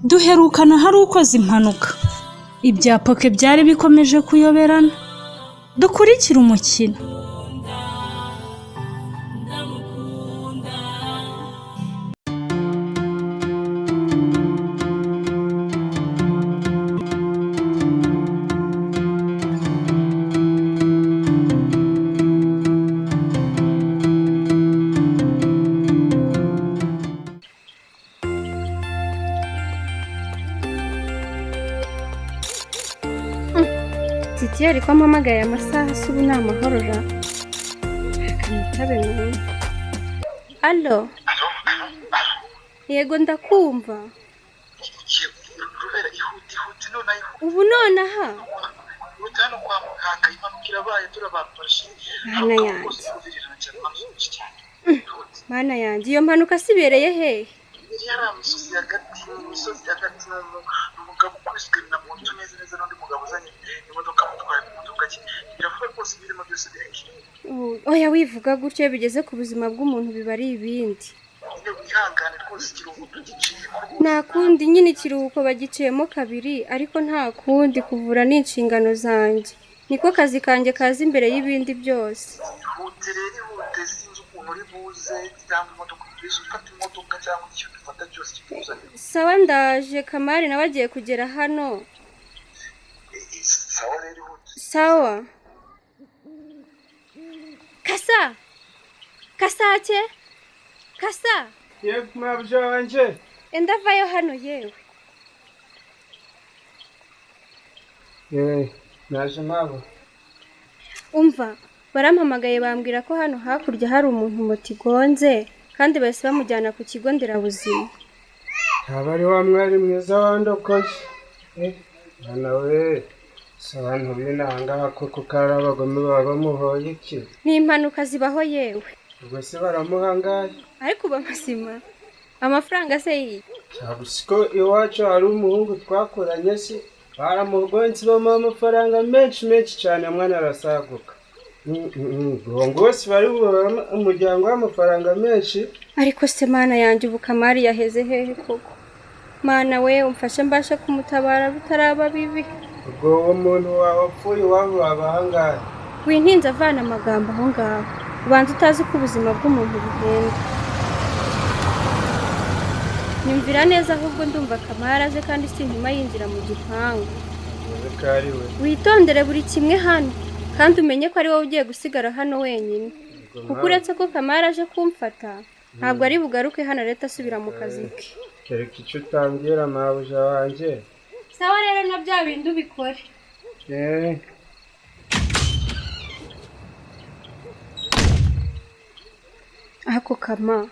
duherukana hari ukoze impanuka. Ibya poke byari bikomeje kuyoberana. Dukurikira umukino. Titi ko mpamagaye amasaha asubu ni amahorora akamitabe n'ubu. Allo yego ndakumva. Ubu nonaha utano kwa muganga imanukira baye turabafashe. Mana yanjye iyo mpanuka sibereye hehe? Yari amusozi hagati umugabo ukwiswe na moto neza n'undi mugabo uzanye imodoka mutwaye imodoka ki biravuga rwose birimo byose birekire. Oya wivuga gutyo bigeze ku buzima bw'umuntu biba ari ibindi. Wihangane rwose ikiruhuko giciye. Nta kundi nyine ikiruhuko bagiciyemo kabiri ariko nta kundi kuvura n'inshingano zanjye. Niko kazi kanjye kaza imbere y'ibindi byose. Ihute sinzi ukuntu uri buze cyangwa imodoka ufata imodoka cyangwa ikintu ufata cyose kikuzanye. Sawa ndaje Kamari nawe agiye kugera hano. Sawa rero ihute. Sawa. Kasake? Kasa? Yego mabyo wanje. Enda vayo hano yewe. Naje mabo. Umva, barampamagaye bambwira ko hano hakurya hari umuntu motigonze kandi bahise bamujyana ku kigo nderabuzima. Abari wa mwari mwiza wandokoye. Nawe abantu binanga koko karabagome babamuhoye iki? Ni impanuka zibaho yewe. Ubwo se baramuhangaye. Ariko bamasima. Amafaranga se yi. Cyagusiko iwacu hari umuhungu twakoranye se baramugonze bama amafaranga menshi cyane mwana arasaguka. Ngose bari umuryango w'amafaranga menshi. Ariko se mana yanjye ubu Kamari yaheze hehe koko? Mana we umfashe mbashe kumutabara bitaraba bibi. Ubwo umuntu wawe apfuye wabo abahangaye. Wintinze avana amagambo aho ngaho. Ubanza utazi ko ubuzima bw'umuntu bugenda. Nyumvira neza ahubwo ndumva Kamari aje kandi sinkuma yinjira mu gipangu. Witondere buri kimwe hano kandi umenye ko ari wowe ugiye gusigara hano wenyine. Kuko uretse ko Kamari aje kumfata ntabwo ari bugaruke hano leta asubira mu kazi ke. Kereka icyo utambwira mabuja wanje. Sawa rero na bya bindi ubikore. Ako Kama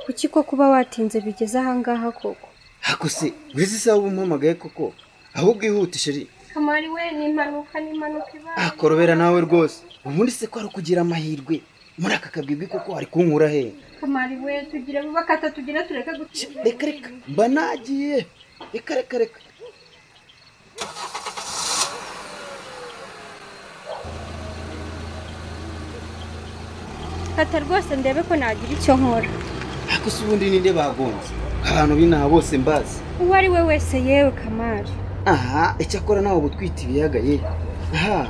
kuki ko kuba watinze bigeze ahangaha koko? Ako se wizi sawa umpamagaye koko ahubwo ihutisheri. Kamari we ni impanuka iba. Akorobera nawe rwose ubundi se ko ari kugira amahirwe muri aka kabwibwi koko ari kunkura he? Kamari we tugire bakata tugire tureka gutya. Reka mba nagiye reka. Kata rwose ndebe ko nagira icyo nkora. Ako se ubundi ninde bagonze abantu binaha bose mbazi. Uwo ari we wese yewe Kamari. Aha icyakora nawe butwita ibiyaga ye. Aha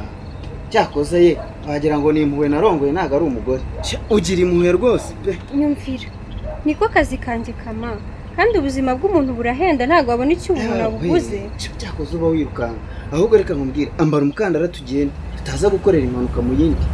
cyakoze ye wagira ngo ni impuhwe narongoye ntago ari umugore. Ugira impuhwe rwose pe. Nyumvira niko kazi kanjye Kama kandi ubuzima bw'umuntu burahenda ntago abona icyo umuntu abuguze. Cyakoze uba wirukanga ahubwo reka nkubwire ambara umukandara tugende tutaza gukorera impanuka mu yindi.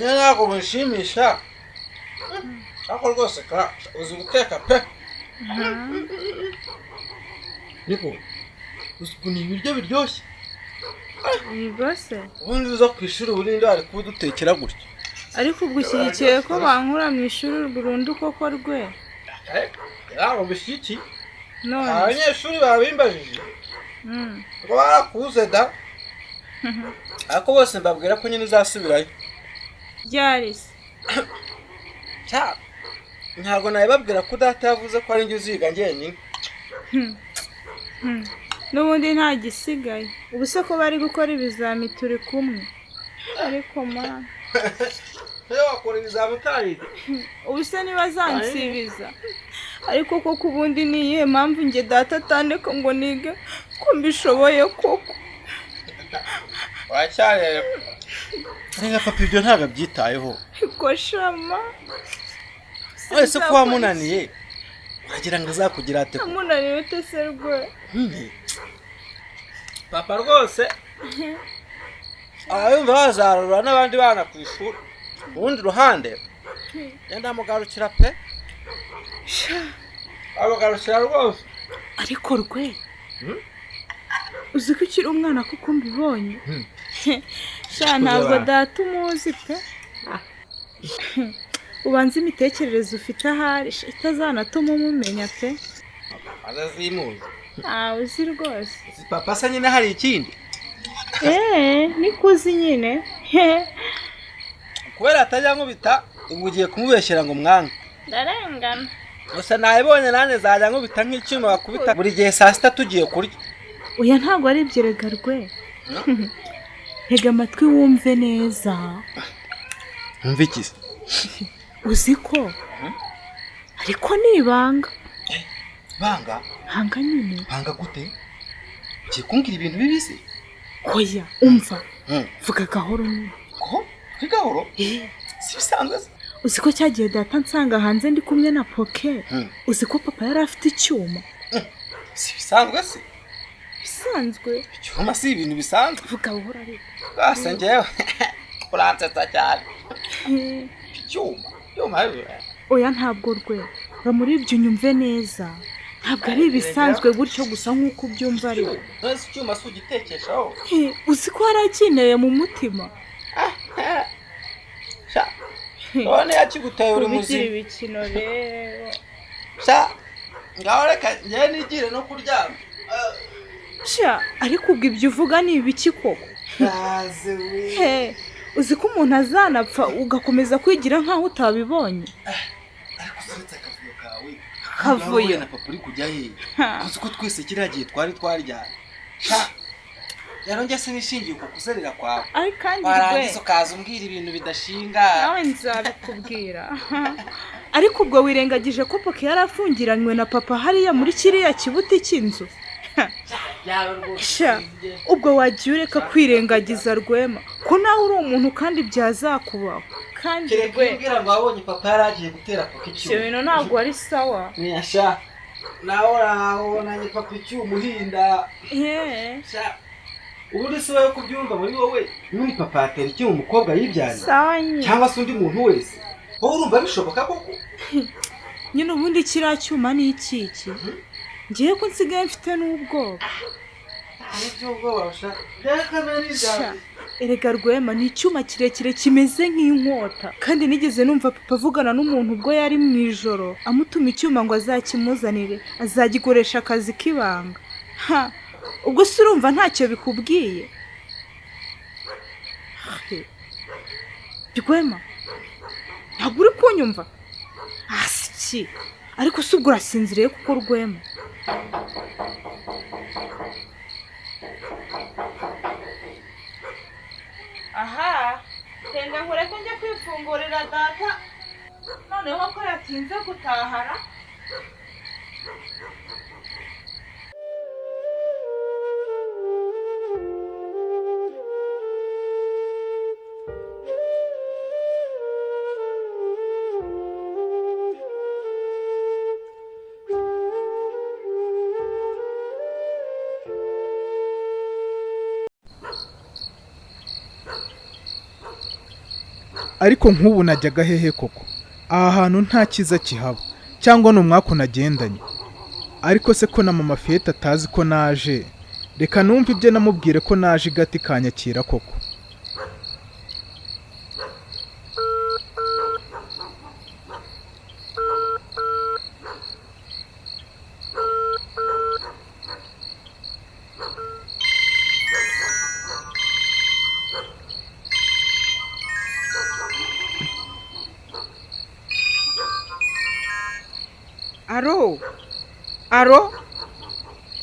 Ntabwo mushimisha. Ako rwose uzi guteka pe. Niko uzi ibiryo biryoshye. Rwose Ubundi uza ku ishuri burinde ari kudutekera gutya. ariko ugushyigikiye ko bankura mu ishuri burundu koko rwe. Yabo bishiki. None Abanyeshuri babimbajije. Ngo barakuze da. ariko bose mbabwira ko nyine uzasubirayo. ryari se? Ntabwo nabibabwira ko data yavuze ko ari njye uziga njyenyine. N'ubundi nta gisigaye. Ubu se ko bari gukora ibizami turi kumwe. Ariko mana. Iyo wakora ibizami utariga. Ubu se ntibazansibiza. Ariko koko ubundi ni iyihe mpamvu njye data atandeka ngo nige ko mbishoboye koko? Wacyareba. Rega papa ibyo ntabwo byitayeho. Ko shama. Wese ko wamunaniye. Uragira ngo azakugira ate? Amunaniye ute se rwe? Papa rwose. Ayumva bazarura n'abandi bana ku ishuri. Urundi ruhande. Yenda mugarukira pe. Abagarukira rwose. Ariko rwe. Uzi ko ukiri umwana kuko mbibonye. Sha ntabwo data umuzi pe. Ubanza imitekerereze ufite ahari itazanatuma umumenya pe. Azazimuzi. Uzi rwose. Papa se nyine hari ikindi? Nikuzi nyine. Kubera atajya nkubita ugiye kumubeshyera ngo mwange. Ndarengana. Gusa nayibonye nane zajya nkubita nk'icyuma bakubita buri gihe saa sita tugiye kurya. Oya ntabwo ari ibyerega rwe. Hega amatwi wumve neza. Umva iki se? Uzi ko? Ariko ni ibanga. Banga? Hanga nyine. Banga gute? Ugiye kumbwira ibintu bibisi? Oya umva. Vuga gahoro nyine. Ko? Gahoro? Si bisanzwe se? Uzi ko cyagiye data nsanga hanze ndi kumwe na poke. Uzi ko papa yari afite icyuma. Si bisanzwe se? Bisanzwe. Icyuma si ibintu bisanzwe. Vuga buhora ariko. Gasa njyewe. Uransetsa cyane. Icyuma oya ntabwo rwe. Muri ibyo unyumve neza. Ntabwo ari ibisanzwe gutyo gusa nk'uko ubyumva ari. Nese icyuma si ugitekeshaho. Uzi ko harakineye mu mutima. None yakiguteye uri muzima. Ubigira ibikino rero. Ngaho reka njye nigire no kuryama. Ariko ubwo ibyo uvuga ni ibiki koko? Uzi ko umuntu azanapfa ugakomeza kwigira nkaho utabibonye. Ariko uretse akavuyo kawe. Kavuyo na papa uri kujya he? Uzi ko twese kiriya gihe twari twaryana. Rero njye se nishingiye uko kuzerera kwawe. Ari kandi warangiza ukaza umbwira ibintu bidashinga. Nawe nzabikubwira. Ariko ubwo wirengagije ko papa yari afungiranywe na papa hariya muri kiriya kibuti cy'inzu. Ubwo wagiye ureka kwirengagiza Rwema ko nawe uri umuntu kandi byazakubaho. Kandi Rwema ngo wabonye papa yaragiye gutera papa icyuma. Ibintu ntabwo ari sawa. Niyasha nawe urabonanye papa icyuma uhinda. Ubundi se wowe kubyumva muri wowe n'uri papa atera icyuma umukobwa yibyanye cyangwa se undi muntu wese wowe urumva bishoboka koko? Nyine ubundi kiriya cyuma ni ikiki? Ngiye ko nsigaye mfite n'ubwoba. Erega Rwema ni icyuma kirekire kimeze nk'inkota kandi nigeze numva papa avugana n'umuntu ubwo yari mu ijoro amutuma icyuma ngo azakimuzanire azagikoresha akazi k'ibanga. Ubwo se urumva ntacyo bikubwiye? Rwema ntabwo uri kunyumva? Asiki ariko se ubwo urasinziriye kuko Rwema? Aha tenda nkureke njye kwifungurira data noneho ko yatinze gutahara. Ariko nk'ubu najyaga hehe koko? Aha hantu nta cyiza kihaba cyangwa ni umwaka unagendanye. Ariko se ko na mama Fiyete atazi ko naje, reka numve ibyo namubwire ko naje igati kanyakira koko.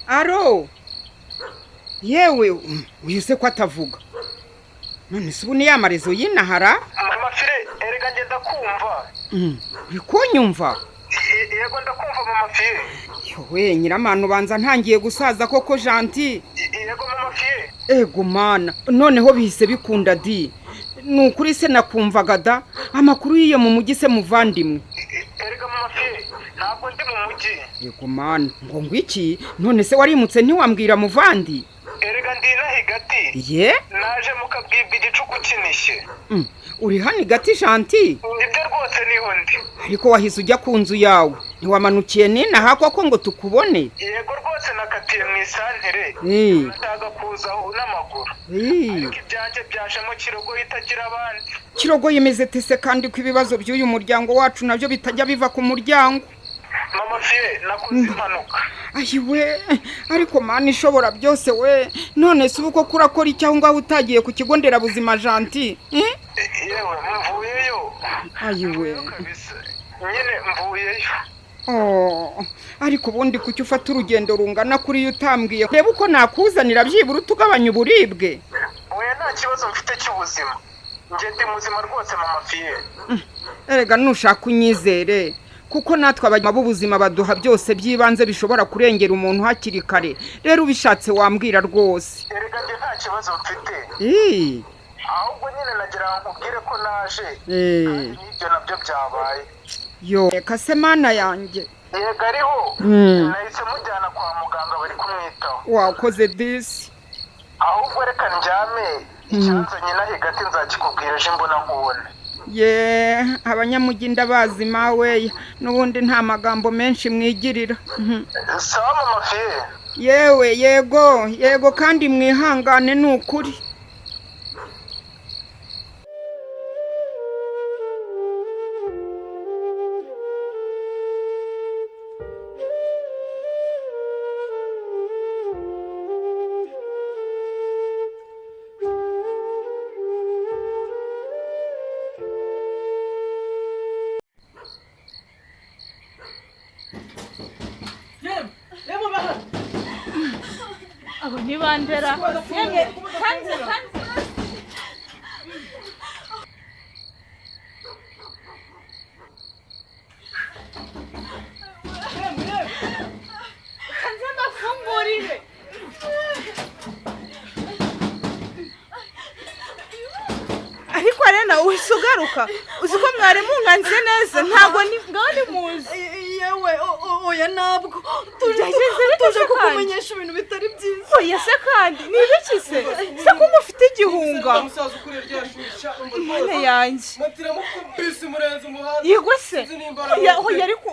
aro yewe uyise ko atavuga none se ubu ni ya marezo y'inahara mama fire erega ngenda kumva uri kunyumva yego ndakumva mama fire yowe nyiramana ubanza ntangiye gusaza koko janti yego mama fire ego mana noneho bihise bikunda di nukuri se nakumvaga da amakuru yiyo mu mujyi se muvandimwe erega mama fire ntabwo ndi mu mujyi yego mana ngo ngwiki none se warimutse ntiwambwira muvandi erega ndi inaha igati ye naje mukabwibwa igicuku kinishye uri hano igati janti nibyo rwose niho ndi ariko wahise ujya ku nzu yawe ntiwamanukiye n'inaha koko ngo tukubone yego rwose nakatiye mu isantere nataga kuza n'amaguru ariko ibyanjye byajemo kirogoye itagira abandi kirogoye imeze tese kandi ko ibibazo by'uyu muryango wacu nabyo bitajya biva ku muryango mama fire nakoze impanuka ayiwe ariko mana ishobora byose we none se ubu koko urakora icyaho ngaho utagiye ku kigo nderabuzima janti yewe mvuyeyo ayiwe nyine mvuyeyo ariko ubundi kuki ufata urugendo rungana kuri yo utambwiye reba uko nakuzanira byibura utugabanya uburibwe oya nta kibazo mfite cy'ubuzima njye ndi muzima rwose mama fire erega nushaka unyizere kuko natwe abanyama b'ubuzima baduha byose by'ibanze bishobora kurengera umuntu hakiri kare rero ubishatse wambwira rwose erega njye nta kibazo mfite ahubwo nyine nagira ngo nkubwire ko naje n'ibyo nabyo byabaye yo reka se mana yanjye yego ariho nahise mujyana kwa muganga bari kumwitaho wakoze disi ahubwo reka njyame ikibanzanye naho igati nzakikubwira ejo imbona nkubone ye abanyamujyi ndabazi mawe n'ubundi nta magambo menshi mwigirira sawa mama fire yewe yego kandi mwihangane ni ukuri abo ni bandera yemwe hanze ndafungurire ariko arena uhise ugaruka uzi ko mwari munganze neza ntabwo ngaho ni muzi yewe oya ntabwo tuje kukumenyesha ibintu bitari byiza oya se kandi ni ibiki se se ko mufite igihunga mane yanjye yego se oya ariko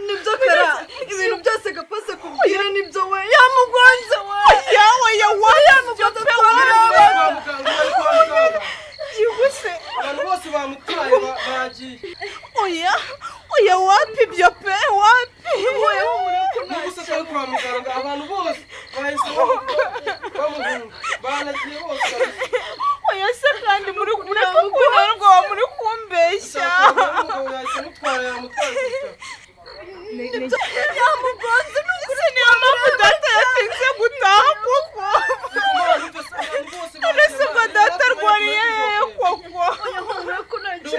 nibyo kara ibintu byose gapase kubwira nibyo we yamugonze we oya yamugonze pe yego se abantu bose bamutwaye bagiye oya wapi ibyo pe wapi oya umureko n'ubusa twari kwa muganga abantu bose bahise bamuhunga banagiye bose oya se kandi muri kunarwa muri kumbeshya umugabo yahise mutwara yamutwaye yamugonze ese niyo mpamvu data yatinze gutaha koko ese ngo data arwariye hehe koko oya umureko nacyo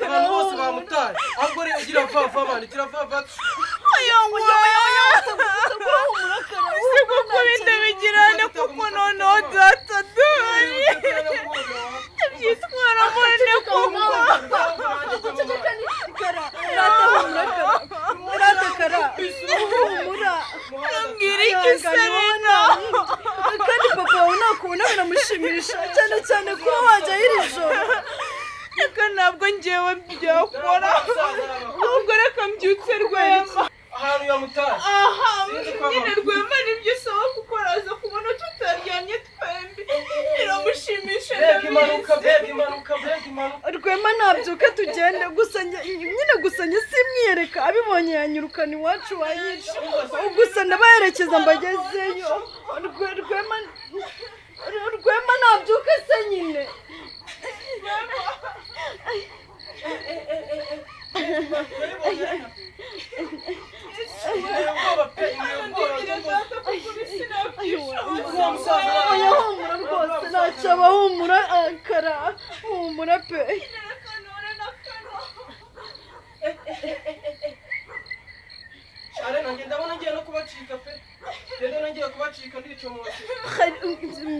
abantu bose bamutaye ahubwo rero gira vava mani gira vava ese kuko binde bigirane kuko noneho data dore byitwara mone kuko mbwira iki serena kandi papa wawe nakubona biramushimisha cyane cyane kuba wajya iri joro reka ntabwo ngewe byakora ahubwo reka mbyutse rwema ahantu yamutaye aha nyine rwema nibyo usaba kuko araza kubona tutaryamye twembi biramushimisha imanuka rwema nabyuka tugende gusa njye simwiyereka abibonye yanyirukana iwacu wanyica gusa ndabaherekeza mbagezeyo rwema nabyuka se nyine saba humura kara humura pe Share nanjye ndabona ngiye no kubacika pe rero nangiye kubacika ndicomotse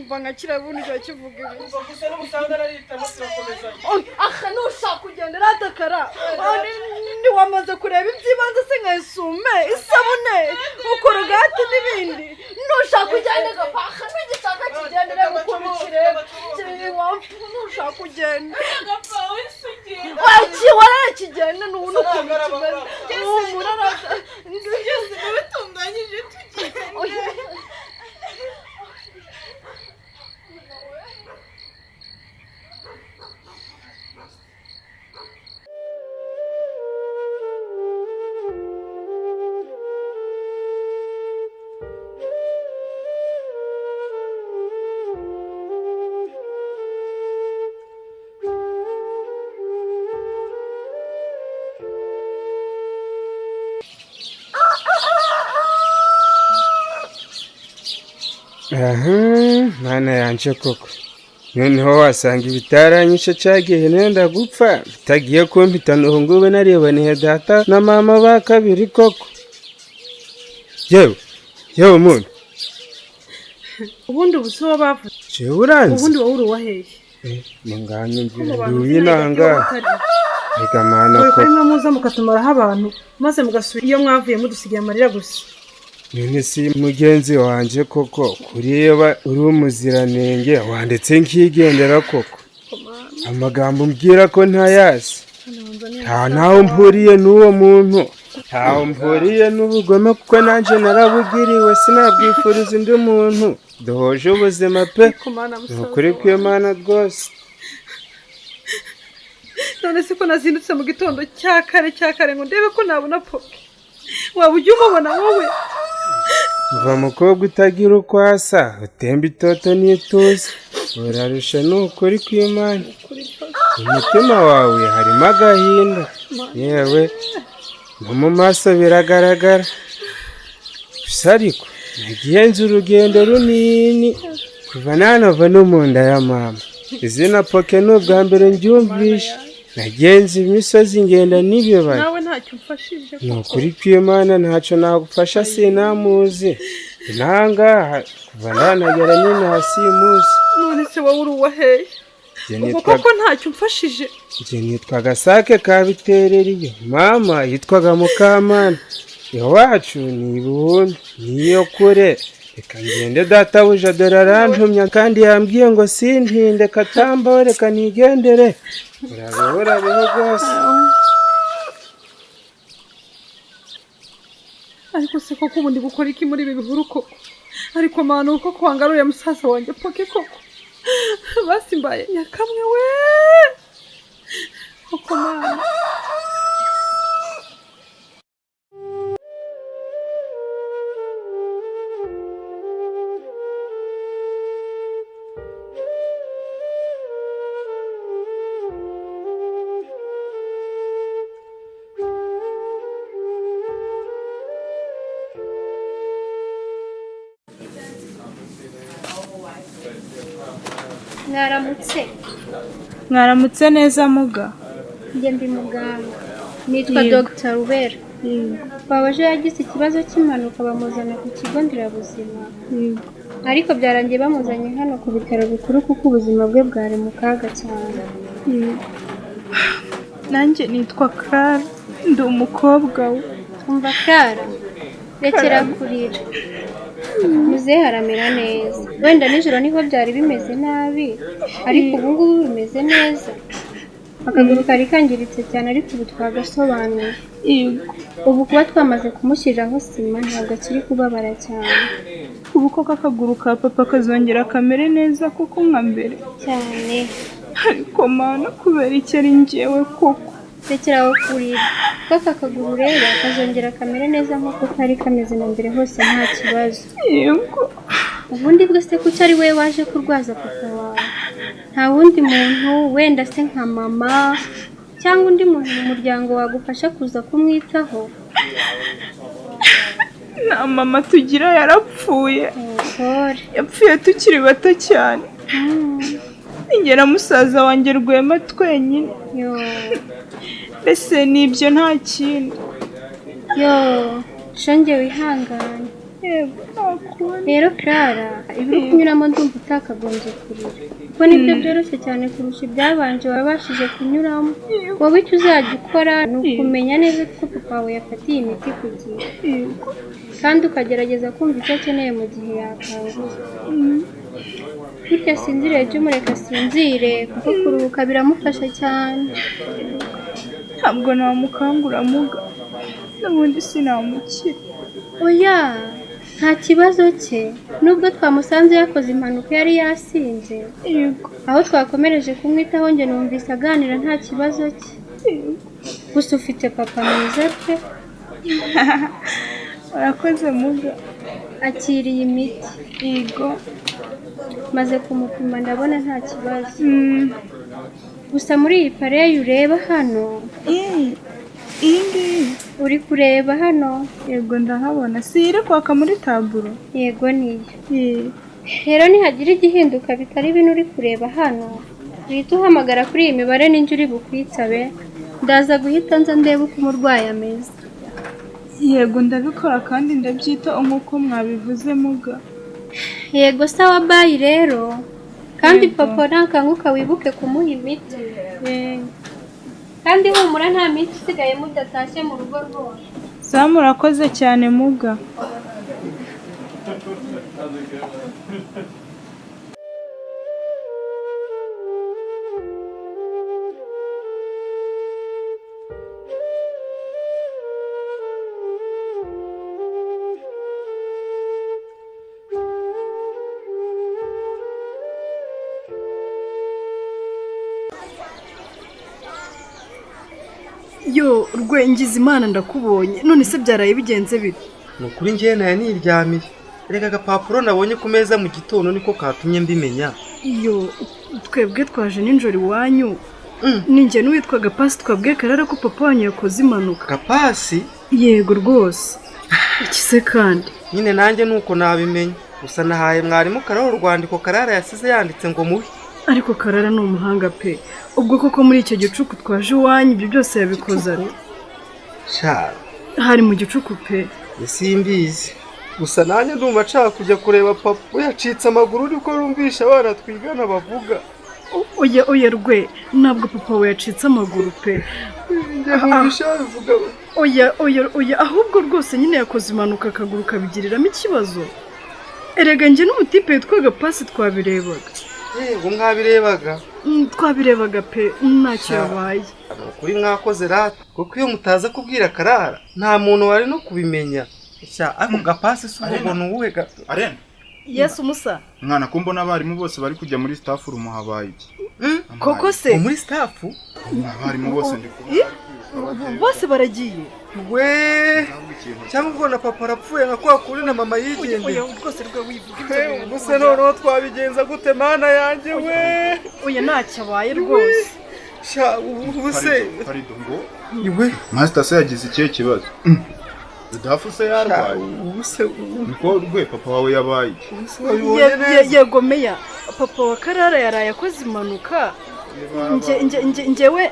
mvanga kirabundi cyakivuga ibi kuva gusa n'umusanga naritamo turakomezanya aha nushaka kugenda ratakara ni wamaze kureba ibyibanze se nkayisume isabune ukorogate n'ibindi nushaka kugenda gapaha n'igishaka kigendera gukora ikirere nushaka kugenda waki warakigenda n'ubu n'ukuntu kimeze humura rata ngeze bitunganyije tugenda Mana yanje koko noneho wasanga ibitaranyishe cyagihe nenda gupfa bitagiye kumpita nuhungube narebaniye data na mama ba kabiri koko yewe muntu ubundi ubuso bavuze jewe uranze ubundi wowe uri waheye munganye ngira uyinanga ega mana ko mwe muza mukatumaraho abantu maze mugasubira iyo mwavuye mudusigiye amarira gusa none si mugenzi wanje koko kureba uri umuziranenge wanditse nkigendera koko amagambo mbwira ko ntayazi ntaho mpuriye n'uwo muntu ntaho mpuriye n'ubugome kuko nanjye narabugiriwe sinabwifuriza undi muntu duhoje ubuzima pe ni ukuri kw'Imana rwose none se ko nazindutse mu gitondo cya kare ngo ndebe ko nabona poke waba ujya umubona wowe uva mukobwa utagira uko asa utemba itoto n'ituze urarusha ni ukuri kw'Imana umutima wawe harimo agahinda yewe no mu maso biragaragara gusa ariko nagiye nzi urugendo runini kuva nanava no mu nda ya mama izina poke ni ubwa mbere ndyumvishe nagenze imisozi ngenda n'ibibaya nawe ntacyo umfashije ni ukuri kw'Imana ntacyo nagufasha sinamuzi nangaha kuva nanagera nyine hasi umunsi none se wowe uri uwaheye ubwo koko ntacyo umfashije njye nitwa Gasake ka Bitereriyo mama yitwaga Mukamana iwacu ni Buhumbi niyo kure reka ngende databuja dore arantumya kandi yambwiye ngo sintinde katambaho reka nigendere urabeho rwose ariko se koko ubundi gukora iki muri ibi bihuru koko ariko manu uko kwangaruye musaza wanjye poke koko basimbaye nyakamwe we koko manu mwaramutse neza muga njye ndi muganga nitwa Dr. Rubera babaje yagize ikibazo cy'impanuka bamuzana ku kigo nderabuzima ariko byarangiye bamuzanye hano ku bitaro bikuru kuko ubuzima bwe bwari mu kaga cyane nanjye nitwa Clara ndi umukobwa we umva Clara rekera kurira muzehe aramera neza wenda nijoro niho byari bimeze nabi ariko ubu ngubu bimeze neza akaguru kari kangiritse cyane ariko ubu twagasobanuye ubu kuba twamaze kumushyiriraho sima ntabwo akiri kubabara cyane ubu koko akaguru ka papa kazongera kamere neza kuko nka mbere cyane ariko mana kubera iki ari njyewe koko rekeraho kurira kuko akaguru rero kazongera kamere neza nk'uko kari kameze na mbere hose nta kibazo yego ubundi bwose kuko ari we waje kurwaza papa wawe nta wundi muntu wenda se nka mama cyangwa undi muntu mu muryango wagufasha kuza kumwitaho nta mama tugira yarapfuye yapfuye tukiri bato cyane Njye na musaza wanjye Rwema twenyine. Ese nibyo nta kintu. Shonge wihangane. Yego nakubona. Rero Clara, ibiri kunyuramo ndumva utakagombye kurira. Kuko nibyo byoroshye cyane kurusha ibyabanje wabashije kunyuramo. Wowe icyo uzajya ukora ni ukumenya neza ko papa wawe yafatiye imiti ku gihe. Kandi ukagerageza kumva icyo akeneye mu gihe yakanguye. Bityo asinzire jya umureka asinzire kuko kuruhuka biramufasha cyane. Ntabwo namukangura muga. N'ubundi sinamukira. Oya, nta kibazo cye. Nubwo twamusanze yakoze impanuka yari yasinze. Aho twakomereje kumwitaho njye numvise aganira nta kibazo cye. Gusa ufite papa mwiza pe. Urakoze muga. Akiriye imiti. Yego. Maze kumupima ndabona nta kibazo. Gusa muri iyi pareyi ureba hano. Iyi uri kureba hano. Yego ndahabona. Si iri kwaka muri taburo? Yego niyo. Rero nihagira igihinduka bitari bino uri kureba hano, uhita uhamagara kuri iyi mibare n'injye uri bukwitabe. Ndaza guhita nza ndebe uko umurwayi ameze. Yego ndabikora kandi ndabyitaho nk'uko mwabivuze muga. Yego sawa bayi rero. Kandi papa nakanguka wibuke kumuha imiti. Kandi humura nta miti isigaye mudatashye mu rugo rwose. Sawa murakoze cyane muga. Yo Rwengiza Imana ndakubonye none se byaraye bigenze bite? Nukuri ngiye naye niryamiye. Reka agapapuro nabonye ku meza mu gitondo niko katumye mbimenya. Yo twebwe twaje ninjoro iwanyu. Ninjye n'uwitwa Gapasi twabwiye Karara ko papa wanyu yakoze impanuka. Gapasi? Yego rwose. Ikise kandi nyine nanjye nuko nabimenye. Gusa nahaye mwarimu Karara urwandiko Karara yasize yanditse ngo mubi. Ariko Karara ni umuhanga pe. Ubwo koko muri icyo gicuku twaje iwanyu ibyo byose yabikoze ari. Sha hari mu gicuku pe. Simbizi. Gusa nanjye ndumva nshaka kujya kureba papa yacitse amaguru niko rumvisha abana twigana bavuga. Oya Rwe, ntabwo papa we yacitse amaguru pe. Oya ahubwo rwose nyine yakoze impanuka akaguru kabigiriramo ikibazo. Erega njye n'umutipe witwa Gapasi twabirebaga. Yego mwabirebaga? Twabirebaga pe, ntacyo yabaye. Kuri mwakoze rata kuko iyo mutaza kubwira Karara nta muntu wari no kubimenya. Ako Gapasi subo nuwe gato. Arena. Yesu Musa. Mwana ko mbona abarimu bose bari kujya muri staff room habaye iki? Koko se muri staff? Abarimu bose ndi kubona. Bose baragiye. We cyangwa ubwo na papa arapfuye nka kwa kuri na mama yigendeye. Oya rwose rwe wivuga. Gusa noneho twabigenza gute mana yanjye we? Oya ntacyo abaye rwose. Sha ubuse Parido ngo iwe master se yagize ikihe kibazo? Udafu se yarwaye. Ubuse niko Rwe papa wawe yabaye. Yego meya papa wa Karara yaraye akoze impanuka. Njyewe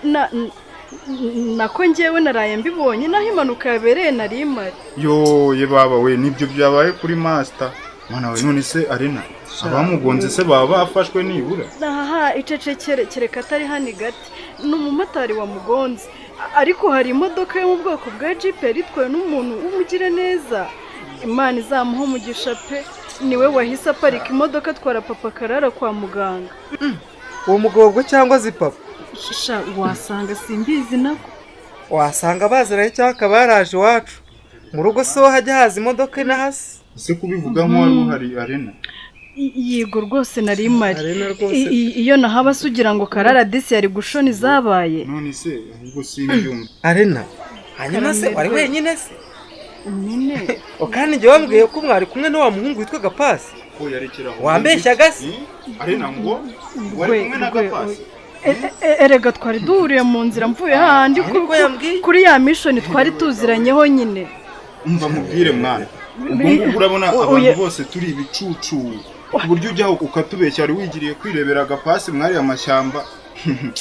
nako njyewe naraye mbibonye naho impanuka yabereye nari imari. Ye baba we nibyo byabaye kuri master. Mwana we none se Arena abamugonze se baba bafashwe nibura? Aha icecekere katari hani gati n'umumotari wa mugonze. Ariko hari imodoka yo mu bwoko bwa Jeep yaritwaye n'umuntu w'umugire neza. Imana izamuha umugisha pe. Niwe wahise aparika imodoka atwara papa Karara kwa muganga. Uwo mugobwo cyangwa zipapa? Sha wasanga simbizi nako. Wasanga baziraye cyangwa baraje wacu. Mu rugo so hajya haza imodoka na hasi. Ese kubivuga nko hari Arena? Yego rwose nari imari. Iyo nahaba sugira ngo Karara disi yari gushona izabaye. None se ahubwo simbyumva. Arena hanyuma se wari wenyine se? Nyine. Kandi njye wambwiye ko mwari kumwe n'uwa muhungu witwa Gapasi. Ko yarekeraho. Wambeshya gasi? Arena ngo wari kumwe na Gapasi. Erega twari duhuriye mu nzira mvuye handi kuri ya mission twari tuziranyeho nyine. Umva mubwire mwana. Ubwo urabona abantu bose turi ibicucu uburyo ujyaho ukatubeshya wari wigiriye kwirebera agapasi mwari amashyamba.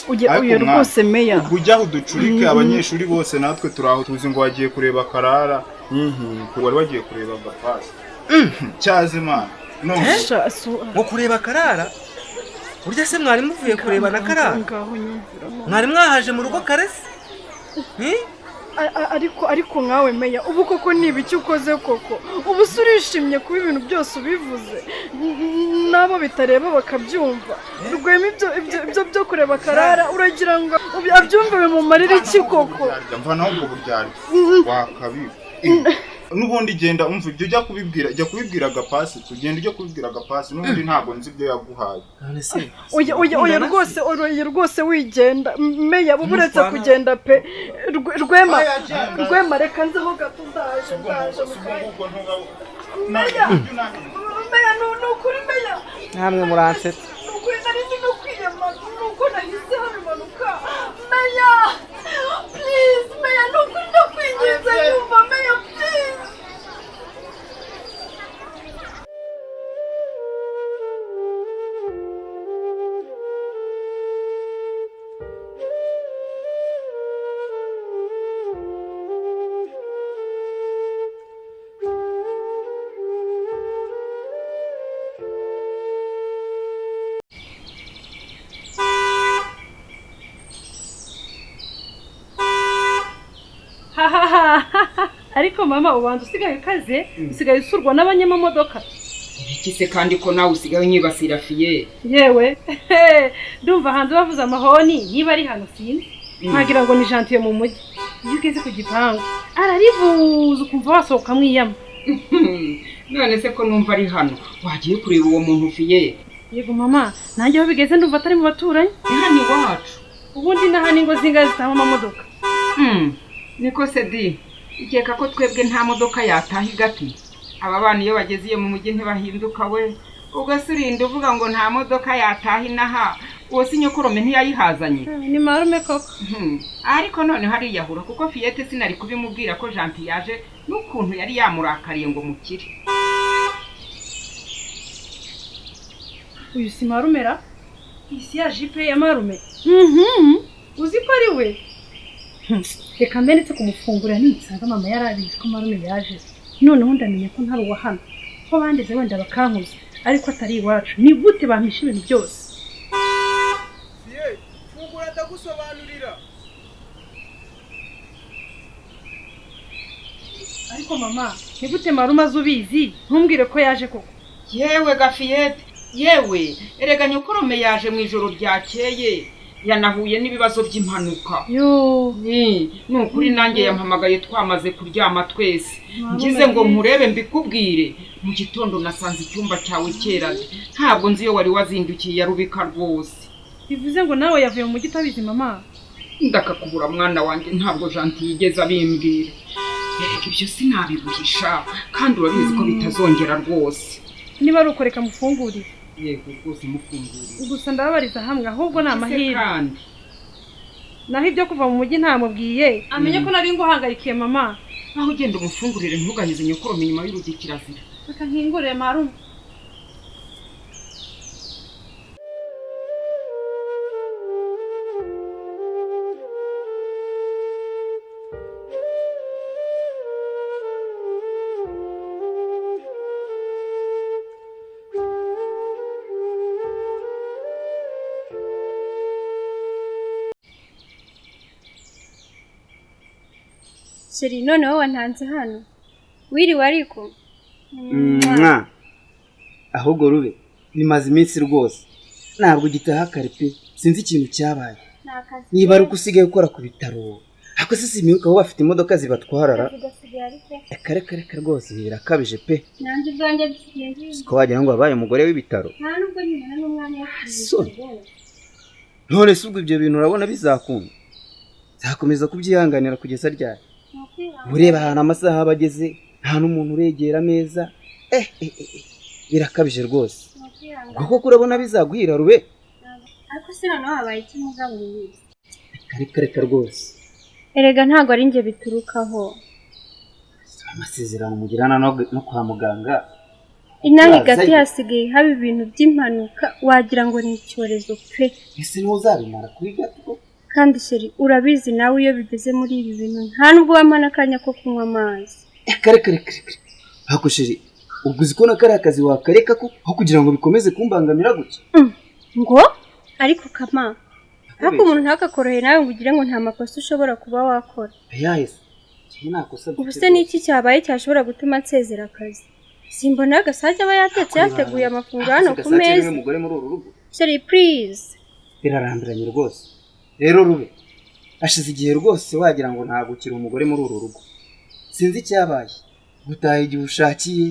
Uye rwose meya ujyaho uducurike abanyeshuri bose natwe turaho tuzi ngo wagiye kureba karara wari wagiye kureba agapasi cyaze mana ngo kureba karara burya se mwari muvuye kureba na karara mwari mwahaje mu rugo karese ariko nkawe meya ubu koko niba icyo ukoze koko ubu se urishimye kuba ibintu byose ubivuze nabo bitareba bakabyumva rwema ibyo byo kureba karara uragira ngo abyumve bimumarire iki koko mva naho ubwo buryari wakabiba n'ubundi genda umva ibyo jya kubibwira agapasi tugenda ujya kubibwira agapasi n'ubundi ntabwo nzi ibyo yaguhaye. oya rwose wigenda meya buburetse kugenda pe rwema reka nzeho gato ndaje meya nukuri meya namwe muransetsa nukuri nari no kwiyama nuko nahise habimanuka meya please meya nukuri ndakwinginze yumva meya please. ariko mama ubanza usigaye ukaze usigaye usurwa n'abanyamamodoka ikise kandi ko nawe usigaye unyibasira fiye yewe ndumva hanze bavuze amahoni niba ari hano sinzi nkagira ngo ni jantiye mu mujyi iyo ugeze ku gipangu ararivuza ukumva wasohoka mwiyama none se ko numva ari hano wagiye kureba uwo muntu fiye yego mama nanjye aho bigeze ndumva atari mu baturanyi hano iwacu ubundi n'ahandi ngo zingahe zitaba amamodoka niko se di ikeka ko twebwe nta modoka yataha igati aba bana iyo bageze iyo mu mujyi ntibahinduka we ugasurinda uvuga ngo nta modoka yataha inaha uwo si nyokorome ntiyayihazanye ni marume koko ariko none hariyahura kuko fiyete sinari kubimubwira ko janti yaje n'ukuntu yari yamurakariye ngo mukire uyu si marumera isi ya jipe ya marume uzi ko ari we reka mbenetse kumufungurira nitsanga mama yarabizi ko marume yaje noneho ndamenye ko ntari uwa hano ko bandeze wenda bakankuza ariko atari iwacu ni gute bampisha ibintu byose fungura ndagusobanurira ariko mama ni gute marume azubizi ntumbwire ko yaje koko yewe gafiyete yewe erega nyokorome yaje mu ijoro ryakeye yanahuye n'ibibazo by'impanuka nukuri nanjye yampamagaye twamaze kuryama twese ngize ngo nkurebe mbikubwire mu gitondo nasanze icyumba cyawe cyera ntabwo nzi iyo wari wazindukiye yarubika rwose bivuze ngo nawe yavuye mu mujyi utabizi mama ndakakubura mwana wanjye ntabwo janti yigeze abimbwira ibyo sinabiguhisha kandi urabizi ko bitazongera rwose niba ari ukoreka mufungurire yego rwose mufungurire gusa ndababariza hamwe ahubwo ni amahirwe naho ibyo kuva mu mujyi ntamubwiye amenye ko nari nguhangayikiye mama aho ugenda umufungurire ntugahize nyokorome inyuma y'urugi kirazira reka nkingurire marume Seri noneho wantanze hano wiriwe ariko ahubwo rube bimaze iminsi rwose ntabwo gitaha kare pe sinzi ikintu cyabaye niba ari uko usigaye ukora ku bitaro ariko se simibuka aho bafite imodoka zibatwarara reka rwose birakabije pe nanjye ubwanjye bisigaye ko wagira ngo wabaye umugore w'ibitaro nta nubwo nyina n'umwanya none se ubwo ibyo bintu urabona bizakunda zakomeza kubyihanganira kugeza ryari ureba ahantu amasaha aba ageze nta n'umuntu uregera ameza birakabije rwose kuko urabona bizaguhira rube ariko se noneho habaye iki mugabo wize reka rwose erega ntabwo ari njye biturukaho amasezerano mugirana no kwa muganga inaha hagati hasigaye haba ibintu by'impanuka wagira ngo ni icyorezo pe. ese ntuzabimara kuri gato kandi sheri urabizi nawe iyo bigeze muri ibi bintu nta nubwo wamana akanya ko kunywa amazi. kare hako sheri ubwo uzi ko nakari akazi wakareka ko aho kugira ngo bikomeze kumbangamira gutya ngo ariko kama ariko umuntu ntakakoroheye nawe ngo ugire ngo nta makosa ushobora kuba wakora. yahise nakosa ubu se niki cyabaye cyashobora gutuma nsezera akazi? simbona agasajya aba yatetse yateguye amafunguro hano ku meza. sheri please birarambiranye rwose rero Rube ashize igihe rwose wagira ngo ntabwo ukiri umugore muri uru rugo. sinzi icyabaye gutaha igihe ushakiye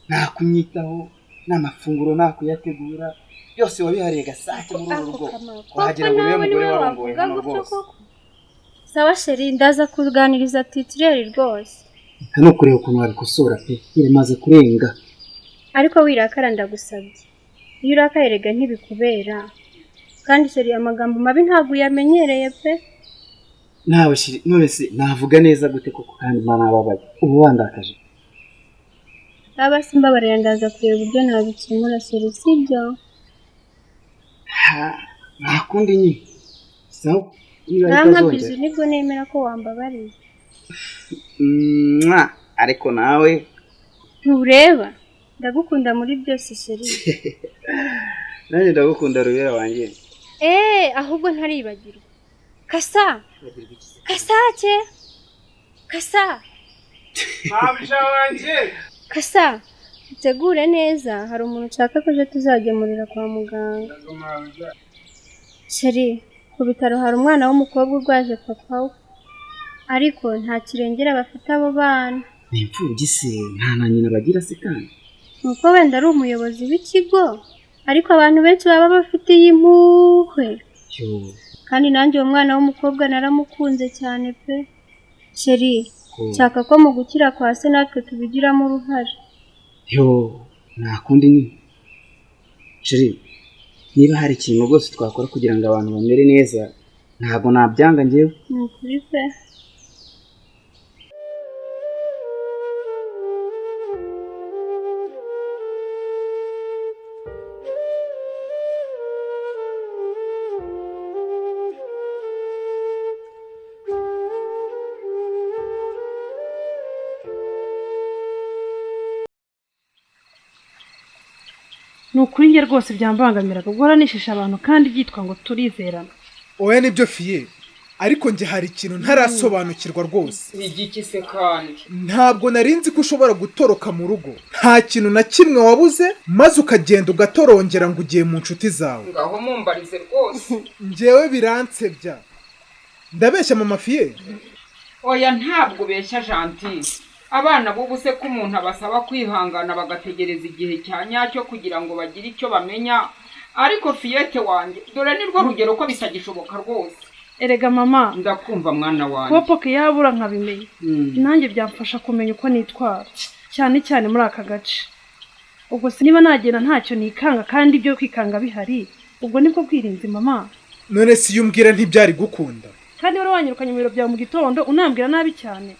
nta kunyitaho n'amafunguro nta kuyategura byose wabihariye gasake muri uru rugo wagira ngo niwe mugore warongoye hano rwose. sawa sheri ndaza kuganiriza titireri rwose. hano kureba ukuntu wabikosora pe biramaze kurenga. ariko wirakara ndagusabye iyo urakaye rega ntibikubera kandi sheri amagambo mabi ntabwo uyamenyereye pe. nawe sheri none se navuga neza gute koko kandi mwana nababaye ubu wandakaje. aba simbabarira ndaza kureba uburyo nabikemura sheri sibyo. nakundi nyine sawa ntankabyizi nibwo nemera ko wambabariye. ariko nawe ntureba ndagukunda muri byose sheri. nanjye ndagukunda Rubera wanjye. ahubwo ntaribagirwa kasake mabisha wanjye kasa utegure neza hari umuntu ushaka ko ejo tuzagemurira kwa muganga. sheri ku bitaro hari umwana w'umukobwa urwaje papa we ariko nta kirengera bafite abo bana. ni imfubyi se nta na nyina bagira se kandi nuko wenda ari umuyobozi w'ikigo ariko abantu benshi baba bafitiye impuhwe kandi nanjye uwo mwana w'umukobwa naramukunze cyane pe. sheri nshaka ko mu gukira kwa se natwe tubigiramo uruhare. nakundi nyine sheri niba hari ikintu rwose twakora kugira ngo abantu bamere neza ntabwo nabyanga njyewe. ni ukuri pe. ni ukuri njye rwose byambangamiraga guhora nishisha abantu kandi byitwa ngo turizerana. oya nibyo fiye ariko njye hari ikintu ntarasobanukirwa rwose. igikise kandi ntabwo nari nzi ko ushobora gutoroka mu rugo nta kintu na kimwe wabuze maze ukagenda ugatorongera ngo ugiye mu nshuti zawe. ngaho mumbarize rwose. njyewe biransebya ndabeshya mama fiye. oya ntabwo beshya Gentile. abana b'ubu se ko umuntu abasaba kwihangana bagategereza igihe cya nyacyo kugira ngo bagire icyo bamenya ariko fiyete wanjye dore nirwo rugero ko bisagishoboka rwose. erega mama ndakumva mwana wanjye popoke yabura nkabimenya nanjye byamfasha kumenya uko nitwara cyane cyane muri aka gace. ubwo se niba nagenda ntacyo nikanga kandi ibyo kwikanga bihari ubwo nibwo bwirinzi mama. none si iyo umbwira ntibyari gukunda kandi wari wanyirukanye mu biro byawe mu gitondo unambwira nabi cyane.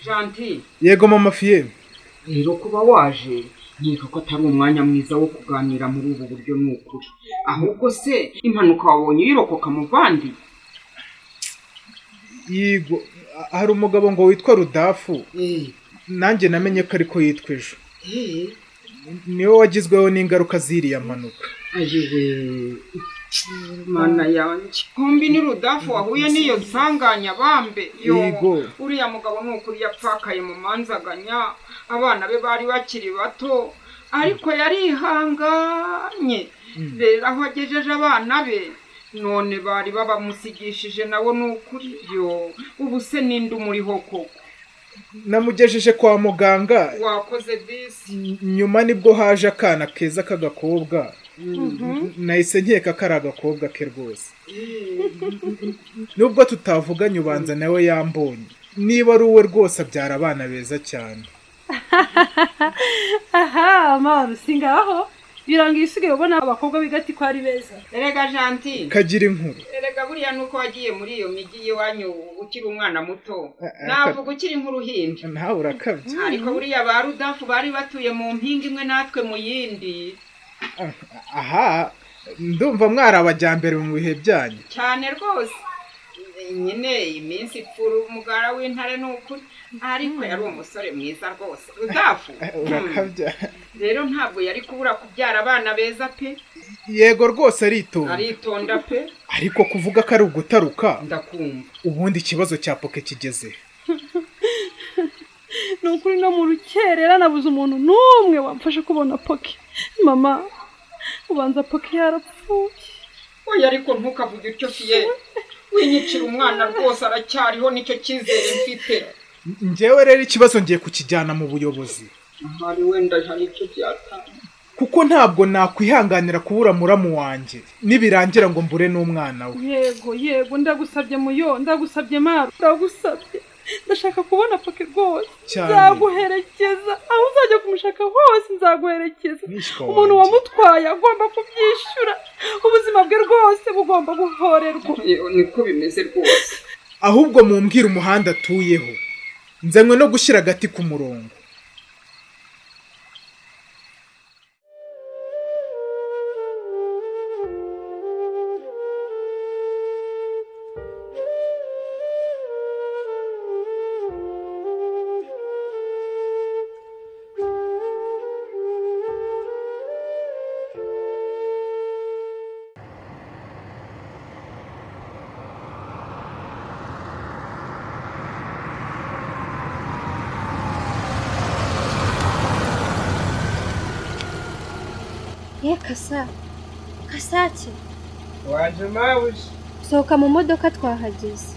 Gentile yego mama fiye rero kuba waje nkeka ko atari umwanya mwiza wo kuganira muri ubu buryo ni ukuri ahubwo se impanuka wabonye yirokoka mu bandi. yego hari umugabo ngo witwa Rudafu nanjye namenye ko ariko yitwa ejo niwe wagizweho n'ingaruka z'iriya mpanuka. mana yanjye kumbi ni Rudafu wahuye n'iyo nsanganya bambe. yego uriya mugabo ni ukuri yapfakaye mu manzaganya abana be bari bakiri bato ariko yarihanganye rero aho agejeje abana be none bari babamusigishije nabo ni ukuri ubu se ninde umuriho koko. namugejeje kwa muganga wakoze disi nyuma nibwo haje akana keza k'agakobwa nahise nkeka ko ari agakobwa ke rwose nubwo tutavuganye ubanza nawe yambonye niba ari uwe rwose abyara abana beza cyane. aha amahoro singaho birangiye isigaye ubona abakobwa b'igati ko ari beza. Erega Janti kagira inkuru. Erega buriya nuko wagiye muri iyo migi y'iwanyu ukiri umwana muto navuga ukiri nk'uruhinja. Nawe urakabye. Ariko buriya ba Rudafu bari batuye mu mpinga imwe natwe mu yindi. Aha ndumva mwari abajyambere mu bihe byanyu cyane rwose. Nyine iminsi ipfura umugara w'intare n'ukuri ariko yari umusore mwiza rwose. Rudafu urakabya. Rero ntabwo yari kubura kubyara abana beza pe. Yego rwose aritonda pe. Ariko kuvuga ko ari ugutaruka ndakumva. Ubundi ikibazo cya poke kigeze Nukuri no mu rukerera nabuze umuntu n'umwe wamfasha kubona poke. Mama ubanza poke yarapfuye. Oya ariko ntukavuge utyo fiye. Winyicira umwana rwose aracyariho nicyo cyizere mfite. Njyewe rero ikibazo ngiye kukijyana mu buyobozi. Hari wenda hari icyo byatanga. Kuko ntabwo nakwihanganira kubura muramu wanjye nibirangira ngo mbure n'umwana we. Yego ndagusabye muyo, ndagusabye Maro, ndagusabye. Ndashaka kubona poke rwose. Nzaguherekeza aho uzajya kumushaka hose nzaguherekeza. Umuntu wamutwaye agomba kubyishyura. Ubuzima bwe rwose bugomba guhorerwa. Niko bimeze rwose. Ahubwo mumbwira umuhanda atuyeho. Nzanywe no gushyira agati ku murongo. Kasake waje mabuja sohoka mu modoka twahageze.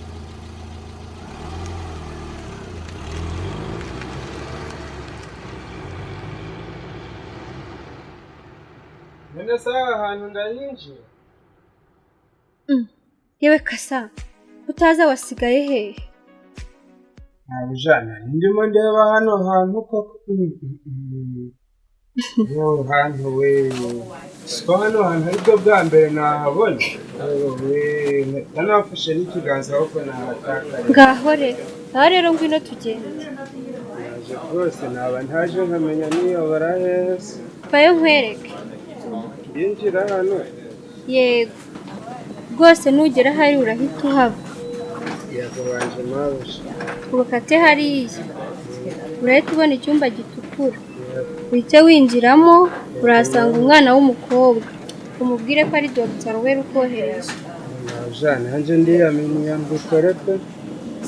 none sawa ahantu ndahinjira. Yewe Kasa utaza wasigaye hehe? Nabujana ndimo ndeba hano hantu koko. Yo hantu we siko hano hantu aribwo bwa mbere nahabona. Nanafashe n'ikiganza ahubwo nahataka. Ngahore aha rero ngwino tugende. Naje rwose naba ntaje nkamenya niyo baraheze. Vayo nkwereke. Yinjira hano. Yego rwose nugera hari urahita uhava. Yego wanje mabuja. Ubakate hariya urahita ubona icyumba gitukura. Uhite winjiramo urasanga umwana w'umukobwa umubwire ko ari Dr. Wera ukohereje. Nabujana hanje ndiyamenye mbukore pe.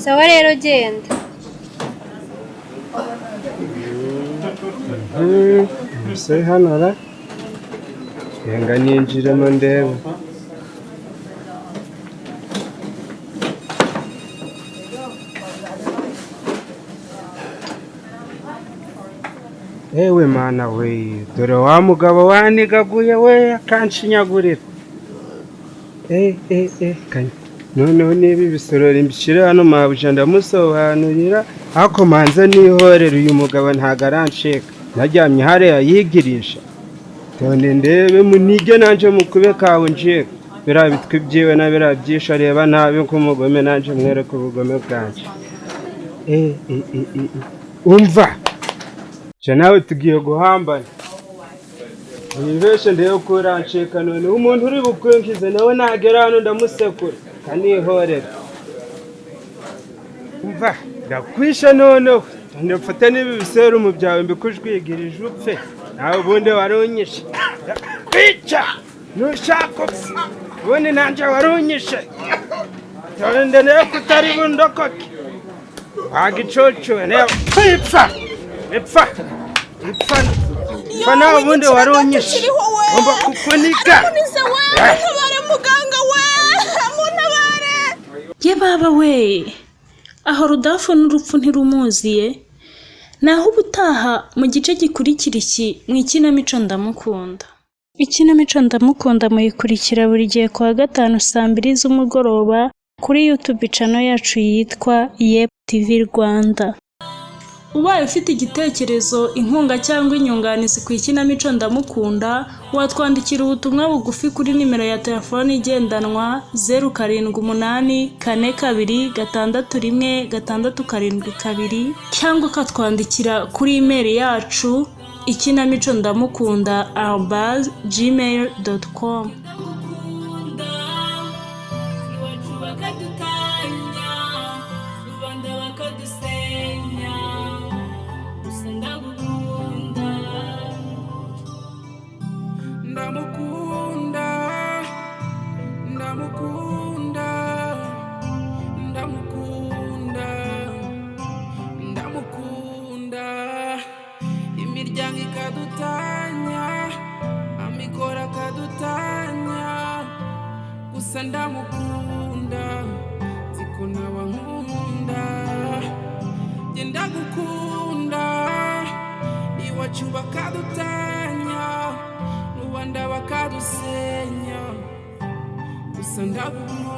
Sawa rero genda. Se hano ra yenga ninjiremo ndebe. Ewe mana we dore wa mugabo wanigaguye we akanshinyagurira. Kanya noneho niba ibisorori mbishire hano mabuja ndamusobanurira ako manze nihorera uyu mugabo ntago aransheka najyamye hariya yigirisha. Tone ndebe munige nanje mukube kawe njeka bira bitwe byiwe na bira byisha reba nabi ko umugome nanje mwereka ubugome bwanje. Umva je nawe tugiye guhambana. Nibeshe ndeye ko uransheka none umuntu uri bukwenkize nawe nagera hano ndamusekura kanihorera. Umva ndakwisha none ndafata nibi biserumu byawe mbikujwigirije upfe nawe ubundi warunyishe. Kwica nushaka ubundi nanje warunyishe. Tone ndeye kutari bundokoke wagicocuwe nawe ipfa fana ubundi warunyishe ngomba kukunika. Muntabare muganga we muntabare. Ye baba we aho Rudafu n'urupfu ntirumuziye. Naho ubutaha mu gice gikurikira iki mu ikinamico ndamukunda. Ikinamico ndamukunda muyikurikira buri gihe kwa gatanu saa 2 z'umugoroba kuri YouTube channel yacu yitwa Yep TV Rwanda. Ubaye ufite igitekerezo, inkunga cyangwa inyunganizi ku ikinamico ndamukunda, watwandikira ubutumwa bugufi kuri nimero ya telefoni igendanwa 0788621672 cyangwa ukatwandikira kuri email yacu ikinamicondamukunda@gmail.com. Imiryango ikadutanya, amikoro akadutanya, gusa ndamukunda, nziko nawe ankunda, njye ndagukunda, iwacu bakadutanya, rubanda bakadusenya, gusa ndagukunda.